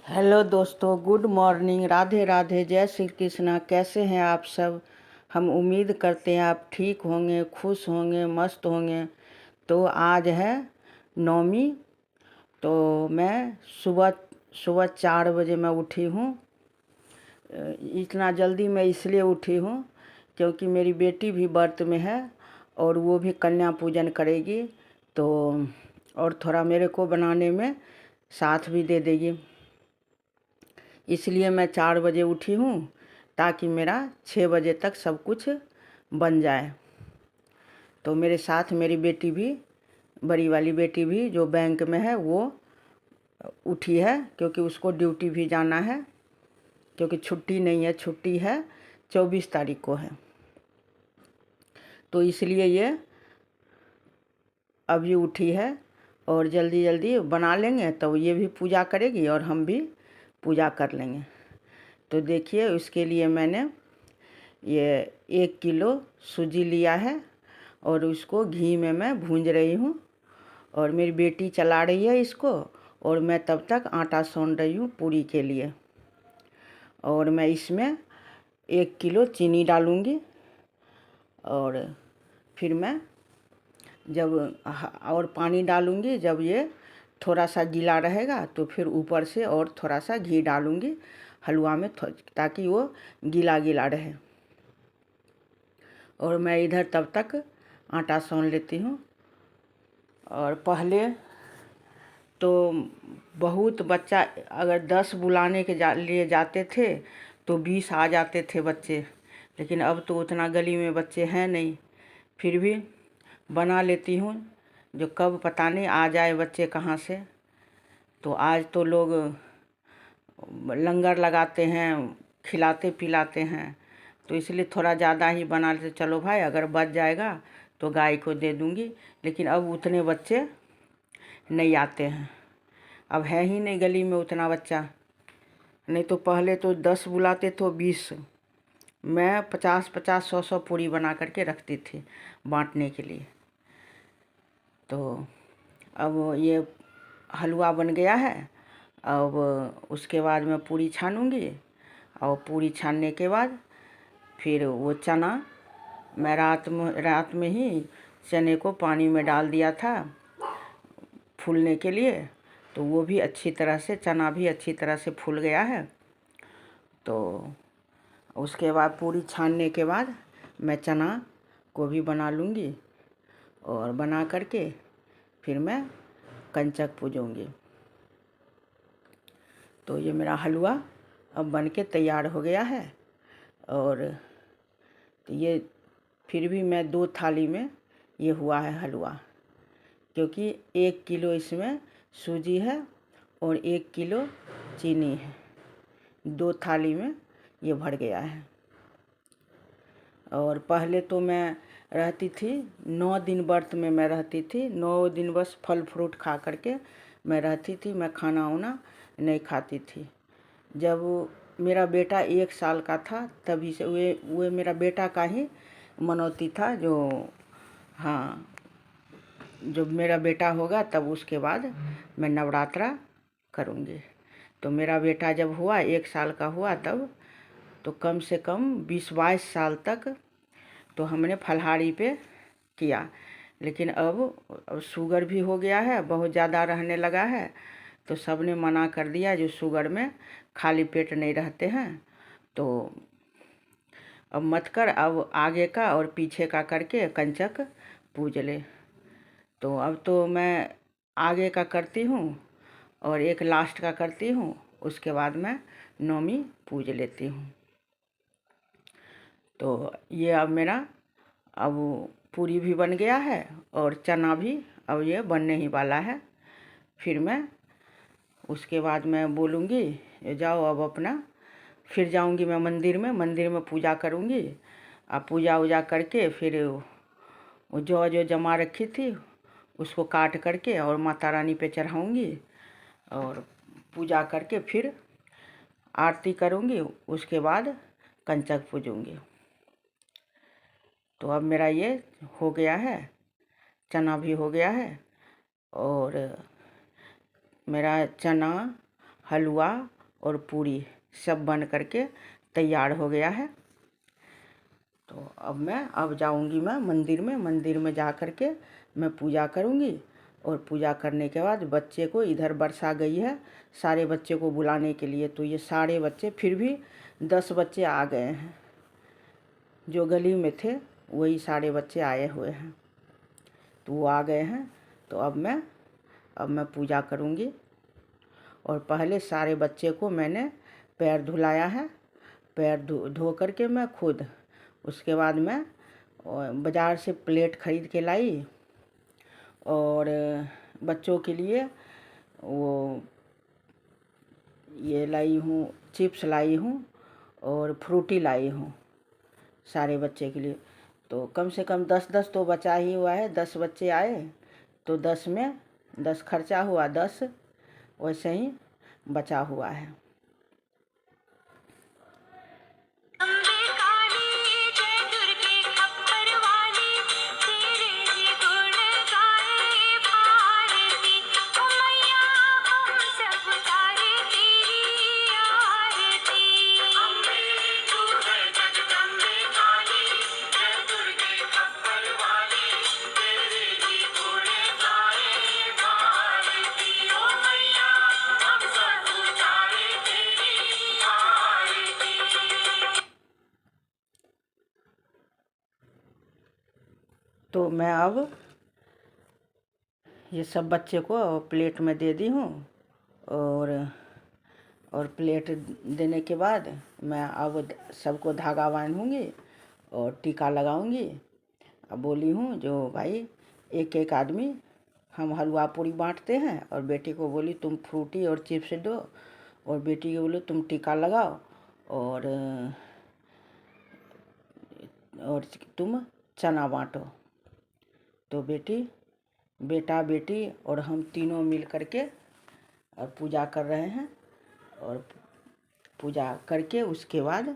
Hello दोस्तों, good morning, Radhe Radhe, जय श्री कृष्णा। कैसे हैं आप सब? हम उम्मीद करते हैं आप ठीक होंगे, खुश होंगे, मस्त होंगे। तो आज है नौमी। तो मैं सुबह सुबह 4 बजे मैं उठी हूँ। इतना जल्दी मैं इसलिए उठी हूँ क्योंकि मेरी बेटी भी व्रत में है और वो भी कन्या पूजन करेगी। तो और थोड़ा मेरे को बनाने में साथ भी दे देगी, इसलिए मैं 4 बजे उठी हूँ ताकि मेरा 6 बजे तक सब कुछ बन जाए। तो मेरे साथ मेरी बेटी भी, बड़ी वाली बेटी भी जो बैंक में है, वो उठी है क्योंकि उसको ड्यूटी भी जाना है, क्योंकि छुट्टी नहीं है, छुट्टी है 24 तारीख को है। तो इसलिए ये अभी उठी है और जल्दी जल्दी बना लेंगे तो ये भी पूजा करेगी और हम भी पूजा कर लेंगे। तो देखिए, उसके लिए मैंने ये 1 किलो सूजी लिया है और उसको घी में मैं भूंज रही हूँ और मेरी बेटी चला रही है इसको और मैं तब तक आटा सान रही हूँ पूरी के लिए। और मैं इसमें 1 किलो चीनी डालूँगी और फिर मैं जब और पानी डालूँगी, जब ये थोड़ा सा गीला रहेगा तो फिर ऊपर से और थोड़ा सा घी डालूँगी हलवा में, ताकि वो गीला गीला रहे। और मैं इधर तब तक आटा सान लेती हूँ। और पहले तो बहुत बच्चा, अगर 10 बुलाने के लिए जाते थे तो 20 आ जाते थे बच्चे, लेकिन अब तो उतना गली में बच्चे हैं नहीं। फिर भी बना लेती हूँ, जो कब पता नहीं आ जाए बच्चे कहाँ से। तो आज तो लोग लंगर लगाते हैं, खिलाते पिलाते हैं, तो इसलिए थोड़ा ज़्यादा ही बना लेते। चलो भाई, अगर बच जाएगा तो गाय को दे दूँगी। लेकिन अब उतने बच्चे नहीं आते हैं, अब है ही नहीं गली में उतना बच्चा। नहीं तो पहले तो 10 बुलाते तो 20, मैं 50-50, 100-100 पूरी बना करके रखती थी बांटने के लिए। तो अब ये हलवा बन गया है। अब उसके बाद मैं पूरी छानूंगी और पूरी छानने के बाद फिर वो चना, मैं रात में ही चने को पानी में डाल दिया था फूलने के लिए। तो वो भी अच्छी तरह से, चना भी अच्छी तरह से फूल गया है। तो उसके बाद पूरी छानने के बाद मैं चना को भी बना लूँगी और बना करके फिर मैं कंचक पूजूँगी। तो ये मेरा हलवा अब बन के तैयार हो गया है। और ये फिर भी मैं 2 थाली में ये हुआ है हलवा, क्योंकि 1 किलो इसमें सूजी है और 1 किलो चीनी है। 2 थाली में ये भर गया है। और पहले तो मैं रहती थी 9 दिन व्रत में, मैं रहती थी 9 दिन बस फल फ्रूट खा करके मैं रहती थी। मैं खाना वाना नहीं खाती थी। जब मेरा बेटा 1 साल का था तभी से वो मेरा बेटा का ही मनौती था, जो हाँ, जब मेरा बेटा होगा तब उसके बाद मैं नवरात्रा करूँगी। तो मेरा बेटा जब हुआ 1 साल का हुआ तब तो कम से कम 20-22 साल तक तो हमने फलाहारी पे किया। लेकिन अब शुगर भी हो गया है, बहुत ज़्यादा रहने लगा है, तो सब ने मना कर दिया, जो शुगर में खाली पेट नहीं रहते हैं। तो अब मत कर, अब आगे का और पीछे का करके कंचक पूज ले। तो अब तो मैं आगे का करती हूँ और एक लास्ट का करती हूँ, उसके बाद मैं नौमी पूज लेती हूँ। तो ये अब मेरा अब पूरी भी बन गया है और चना भी अब ये बनने ही वाला है। फिर मैं उसके बाद मैं बोलूँगी जाओ अब अपना, फिर जाऊँगी मैं मंदिर में पूजा करूँगी। अब पूजा वूजा करके फिर वो जो जमा रखी थी उसको काट करके और माता रानी पे चढ़ाऊँगी और पूजा करके फिर आरती करूँगी। उसके बाद कंचक पूजूँगी। तो अब मेरा ये हो गया है, चना भी हो गया है और मेरा चना, हलवा और पूरी सब बन करके तैयार हो गया है। तो अब जाऊंगी मैं मंदिर में जा कर के मैं पूजा करूंगी। और पूजा करने के बाद बच्चे को, इधर वर्षा गई है सारे बच्चे को बुलाने के लिए, तो ये सारे बच्चे, फिर भी 10 बच्चे आ गए हैं, जो गली में थे वही सारे बच्चे आए हुए हैं, तो वो आ गए हैं। तो अब मैं पूजा करूंगी। और पहले सारे बच्चे को मैंने पैर धुलाया है, पैर धो करके मैं खुद, उसके बाद मैं बाज़ार से प्लेट ख़रीद के लाई और बच्चों के लिए वो ये लाई हूँ, चिप्स लाई हूँ और फ्रूटी लाई हूँ सारे बच्चे के लिए। तो कम से कम 10-10 तो बचा ही हुआ है, 10 बच्चे आए तो 10 में 10 खर्चा हुआ, 10 वैसे ही बचा हुआ है। तो मैं अब ये सब बच्चे को प्लेट में दे दी हूँ और प्लेट देने के बाद मैं अब सबको धागा बांधूंगी और टीका लगाऊंगी। अब बोली हूँ जो भाई एक एक आदमी हम हलवा पूरी बांटते हैं, और बेटी को बोली तुम फ्रूटी और चिप्स दो, और बेटी को बोली तुम टीका लगाओ और तुम चना बांटो। तो बेटा बेटी और हम तीनों मिल करके और पूजा कर रहे हैं। और पूजा करके उसके बाद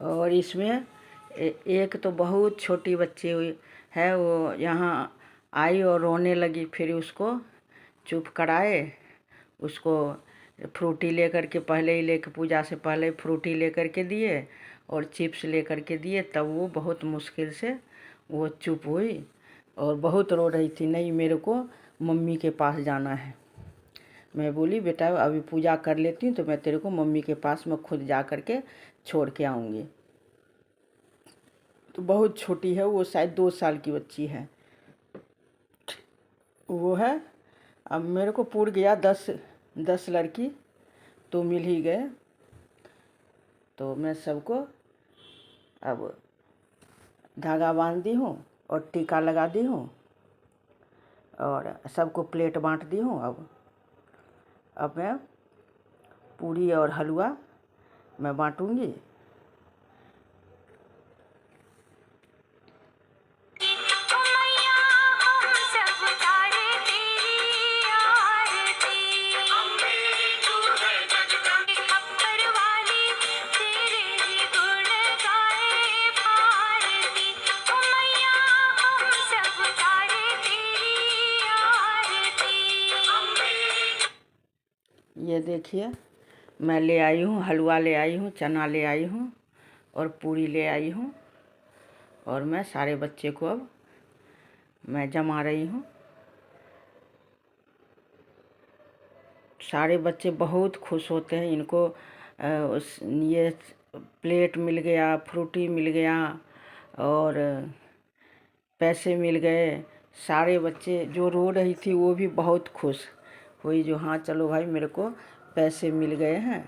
और इसमें एक तो बहुत छोटी बच्ची हुई है, वो यहाँ आई और रोने लगी, फिर उसको चुप कराए, उसको फ्रूटी लेकर के पहले ही लेकर, पूजा से पहले फ्रूटी लेकर के दिए और चिप्स लेकर के दिए, तब वो बहुत मुश्किल से वो चुप हुई और बहुत रो रही थी, नहीं मेरे को मम्मी के पास जाना है। मैं बोली बेटा अभी पूजा कर लेती हूँ तो मैं तेरे को मम्मी के पास मैं खुद जा कर के छोड़ के आऊँगी। तो बहुत छोटी है वो, शायद 2 साल की बच्ची है वो है। अब मेरे को पूर गया 10 लड़की तो मिल ही गए। तो मैं सबको अब धागा बांध दी हूँ और टीका लगा दी हूँ और सबको प्लेट बांट दी हूँ। अब मैं पूरी और हलवा मैं बांटूंगी। ये देखिए मैं ले आई हूँ, हलवा ले आई हूँ, चना ले आई हूँ और पूरी ले आई हूँ, और मैं सारे बच्चे को अब मैं जमा रही हूँ। सारे बच्चे बहुत खुश होते हैं, इनको ये प्लेट मिल गया, फ्रूटी मिल गया और पैसे मिल गए। सारे बच्चे, जो रो रही थी वो भी बहुत खुश हुई, जो हाँ चलो भाई मेरे को पैसे मिल गए हैं।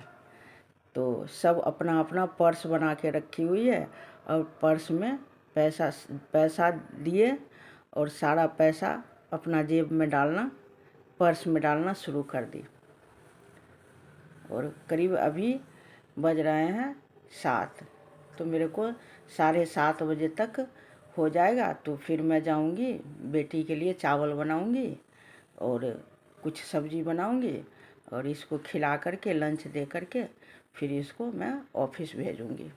तो सब अपना अपना पर्स बना के रखी हुई है और पर्स में पैसा दिए और सारा पैसा अपना जेब में डालना, पर्स में डालना शुरू कर दी। और करीब अभी बज रहे हैं 7, तो मेरे को 7:30 बजे तक हो जाएगा। तो फिर मैं जाऊंगी, बेटी के लिए चावल बनाऊंगी और कुछ सब्जी बनाऊंगी और इसको खिला करके लंच दे करके फिर इसको मैं ऑफिस भेजूंगी।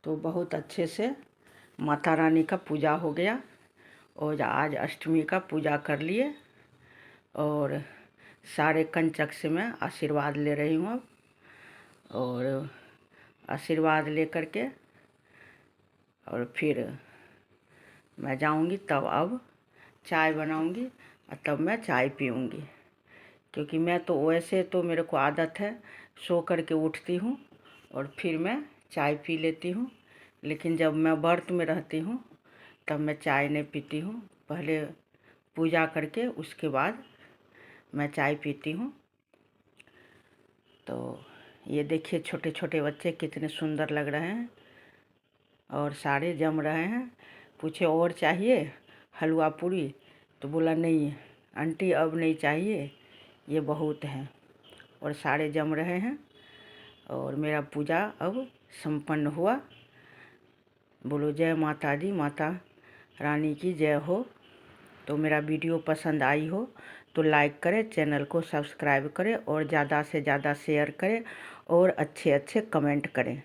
तो बहुत अच्छे से माता रानी का पूजा हो गया और आज अष्टमी का पूजा कर लिए और सारे कंचक से मैं आशीर्वाद ले रही हूँ अब। और आशीर्वाद ले करके और फिर मैं जाऊँगी, तब अब चाय बनाऊँगी और तब मैं चाय पीऊँगी। क्योंकि मैं तो वैसे तो मेरे को आदत है सो करके उठती हूँ और फिर मैं चाय पी लेती हूँ, लेकिन जब मैं व्रत में रहती हूँ तब मैं चाय नहीं पीती हूँ। पहले पूजा करके उसके बाद मैं चाय पीती हूँ। तो ये देखिए छोटे छोटे बच्चे कितने सुंदर लग रहे हैं और सारे जम रहे हैं। पूछे और चाहिए हलवा पूरी, तो बोला नहीं आंटी अब नहीं चाहिए, ये बहुत है। और सारे जम रहे हैं और मेरा पूजा अब संपन्न हुआ। बोलो जय माता दी, माता रानी की जय हो। तो मेरा वीडियो पसंद आई हो तो लाइक करें, चैनल को सब्सक्राइब करें और ज़्यादा से ज़्यादा शेयर करें और अच्छे अच्छे कमेंट करें।